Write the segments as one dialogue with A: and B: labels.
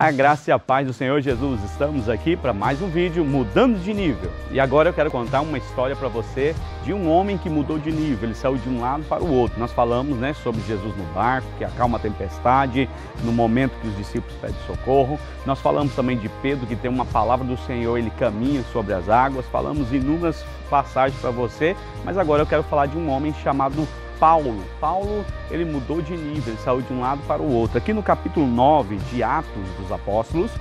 A: A graça e a paz do Senhor Jesus, estamos aqui para mais um vídeo Mudando de Nível. E agora eu quero contar uma história para você de um homem que mudou de nível, ele saiu de um lado para o outro. Nós falamos sobre Jesus no barco, que acalma a tempestade, no momento que os discípulos pedem socorro. Nós falamos também de Pedro, que tem uma palavra do Senhor, ele caminha sobre as águas. Falamos inúmeras passagens para você, mas agora eu quero falar de um homem chamado Paulo. Paulo, ele mudou de nível, ele saiu de um lado para o outro. Aqui no capítulo 9 de Atos dos Apóstolos,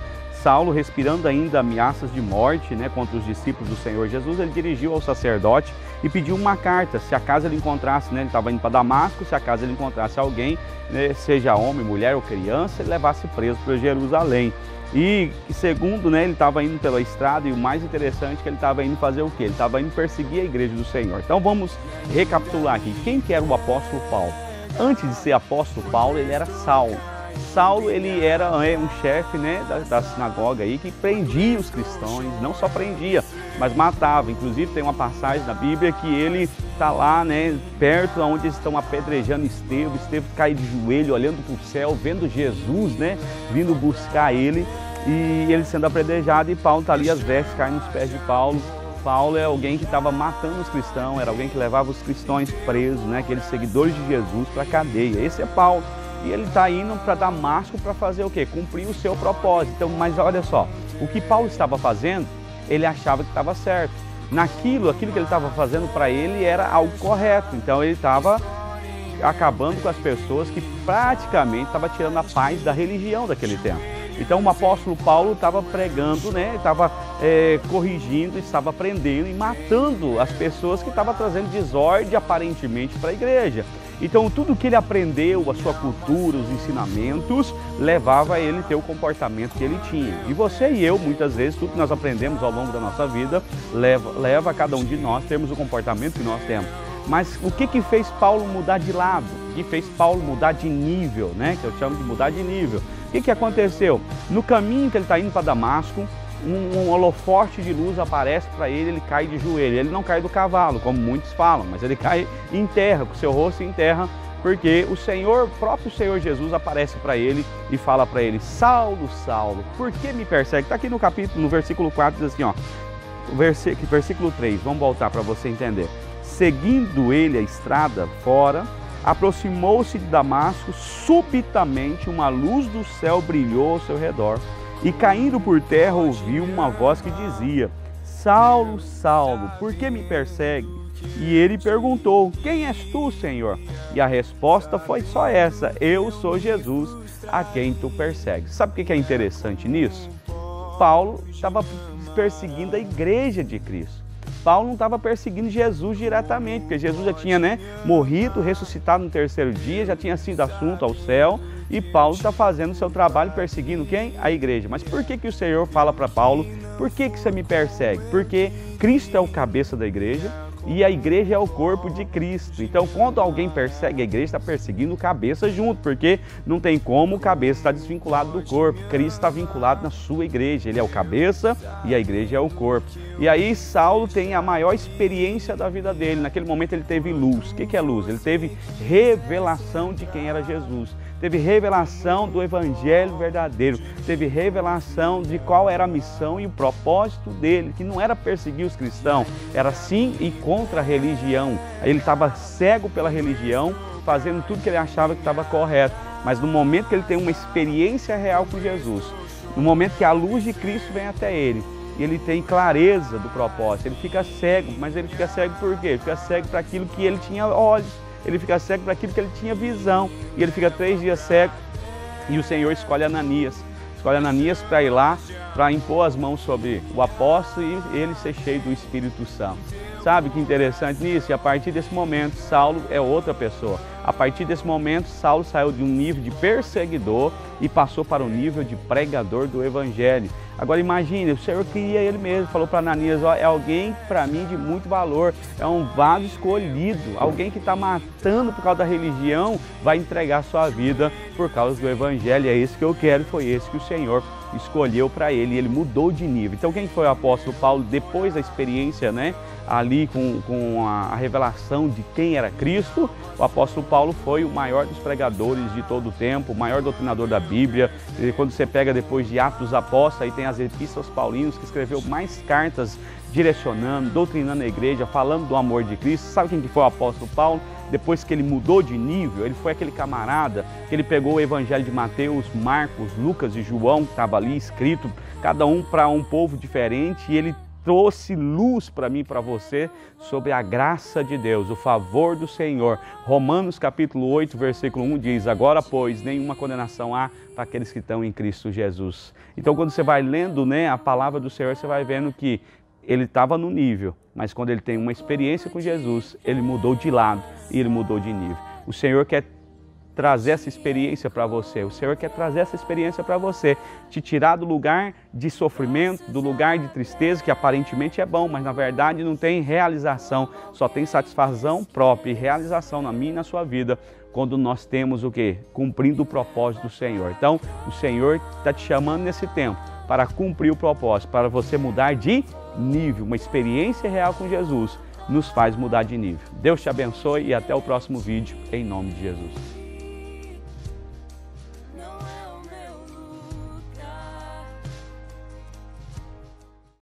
A: Saulo, respirando ainda ameaças de morte contra os discípulos do Senhor Jesus, ele dirigiu ao sacerdote e pediu uma carta. Se acaso ele encontrasse, ele estava indo para Damasco, se acaso ele encontrasse alguém, seja homem, mulher ou criança, ele levasse preso para Jerusalém. E segundo, ele estava indo pela estrada, e o mais interessante é que ele estava indo fazer o quê? Ele estava indo perseguir a igreja do Senhor. Então vamos recapitular aqui. Quem que era o apóstolo Paulo? Antes de ser apóstolo Paulo, ele era Saulo. Saulo, ele era um chefe da sinagoga aí, que prendia os cristãos, não só prendia, mas matava. Inclusive tem uma passagem na Bíblia que ele está lá, perto onde eles estão apedrejando Estevão. Estevão cai de joelho, olhando para o céu, vendo Jesus, vindo buscar ele, e ele sendo apedrejado, e Paulo está ali, as vestes caem nos pés de Paulo. Paulo é alguém que estava matando os cristãos, era alguém que levava os cristãos presos, aqueles seguidores de Jesus, para a cadeia. Esse é Paulo. E ele está indo para Damasco para fazer o quê? Cumprir o seu propósito. Então, mas olha só, o que Paulo estava fazendo, ele achava que estava certo. Aquilo que ele estava fazendo para ele era algo correto. Então ele estava acabando com as pessoas que praticamente estavam tirando a paz da religião daquele tempo. Então o apóstolo Paulo estava pregando, estava corrigindo, estava prendendo e matando as pessoas que estavam trazendo desordem aparentemente para a igreja. Então tudo que ele aprendeu, a sua cultura, os ensinamentos, levava a ele ter o comportamento que ele tinha. E você e eu, muitas vezes, tudo que nós aprendemos ao longo da nossa vida, leva a cada um de nós termos o comportamento que nós temos. Mas o que fez Paulo mudar de lado? O que fez Paulo mudar de nível, que eu chamo de mudar de nível? O que aconteceu? No caminho que ele está indo para Damasco, um holofote de luz aparece para ele, ele cai de joelho. Ele não cai do cavalo, como muitos falam, mas ele cai em terra, com seu rosto em terra, porque o próprio Senhor Jesus aparece para ele e fala para ele: Saulo, Saulo, por que me persegue? Está aqui no versículo 4, diz assim, versículo 3, vamos voltar para você entender. Seguindo ele a estrada fora, aproximou-se de Damasco, subitamente uma luz do céu brilhou ao seu redor, e caindo por terra ouviu uma voz que dizia: Saulo, Saulo, por que me persegue? E ele perguntou: Quem és tu, Senhor? E a resposta foi só essa: Eu sou Jesus, a quem tu persegues. Sabe o que é interessante nisso? Paulo estava perseguindo a igreja de Cristo. Paulo não estava perseguindo Jesus diretamente, porque Jesus já tinha morrido, ressuscitado no terceiro dia, já tinha sido assunto ao céu, e Paulo está fazendo o seu trabalho perseguindo quem? A igreja. Mas por que o Senhor fala para Paulo: por que você me persegue? Porque Cristo é o cabeça da igreja e a igreja é o corpo de Cristo. Então, quando alguém persegue a igreja, está perseguindo o cabeça junto, porque não tem como o cabeça estar desvinculado do corpo. Cristo está vinculado na sua igreja, ele é o cabeça e a igreja é o corpo. E aí Saulo tem a maior experiência da vida dele. Naquele momento ele teve luz. O que é luz? Ele teve revelação de quem era Jesus. Teve revelação do evangelho verdadeiro, teve revelação de qual era a missão e o propósito dele, que não era perseguir os cristãos, era sim ir contra a religião. Ele estava cego pela religião, fazendo tudo que ele achava que estava correto, mas no momento que ele tem uma experiência real com Jesus, no momento que a luz de Cristo vem até ele, ele tem clareza do propósito, ele fica cego. Mas ele fica cego por quê? Ele fica cego para aquilo que ele tinha olhos. Ele fica cego para aquilo que ele tinha visão. E ele fica 3 dias cego. E o Senhor escolhe Ananias. Escolhe Ananias para ir lá, para impor as mãos sobre o apóstolo e ele ser cheio do Espírito Santo. Sabe que interessante nisso? E a partir desse momento, Saulo é outra pessoa. A partir desse momento, Saulo saiu de um nível de perseguidor e passou para o nível de pregador do Evangelho. Agora imagine, o Senhor queria ele mesmo, falou para Ananias: é alguém para mim de muito valor, é um vaso escolhido, alguém que está matando por causa da religião, vai entregar sua vida por causa do Evangelho. É esse que eu quero, foi esse que o Senhor escolheu para ele, e ele mudou de nível. Então quem foi o apóstolo Paulo depois da experiência, ali com a revelação de quem era Cristo? O apóstolo Paulo foi o maior dos pregadores de todo o tempo, o maior doutrinador da Bíblia. E quando você pega depois de Atos dos Apóstolos, aí tem as epístolas paulinas, que escreveu mais cartas direcionando, doutrinando a igreja, falando do amor de Cristo. Sabe quem que foi o apóstolo Paulo? Depois que ele mudou de nível, ele foi aquele camarada que ele pegou o evangelho de Mateus, Marcos, Lucas e João, que estava ali escrito, cada um para um povo diferente, e ele trouxe luz para mim e para você sobre a graça de Deus, o favor do Senhor. Romanos capítulo 8, versículo 1 diz: agora, pois, nenhuma condenação há para aqueles que estão em Cristo Jesus. Então, quando você vai lendo, né, a palavra do Senhor, você vai vendo que ele estava no nível, mas quando ele tem uma experiência com Jesus, ele mudou de lado e ele mudou de nível. O Senhor quer trazer essa experiência para você, o Senhor quer trazer essa experiência para você, te tirar do lugar de sofrimento, do lugar de tristeza, que aparentemente é bom, mas na verdade não tem realização, só tem satisfação própria e realização na minha e na sua vida, quando nós temos o quê? Cumprindo o propósito do Senhor. Então, o Senhor está te chamando nesse tempo para cumprir o propósito, para você mudar de nível. Uma experiência real com Jesus nos faz mudar de nível. Deus te abençoe e até o próximo vídeo, em nome de Jesus.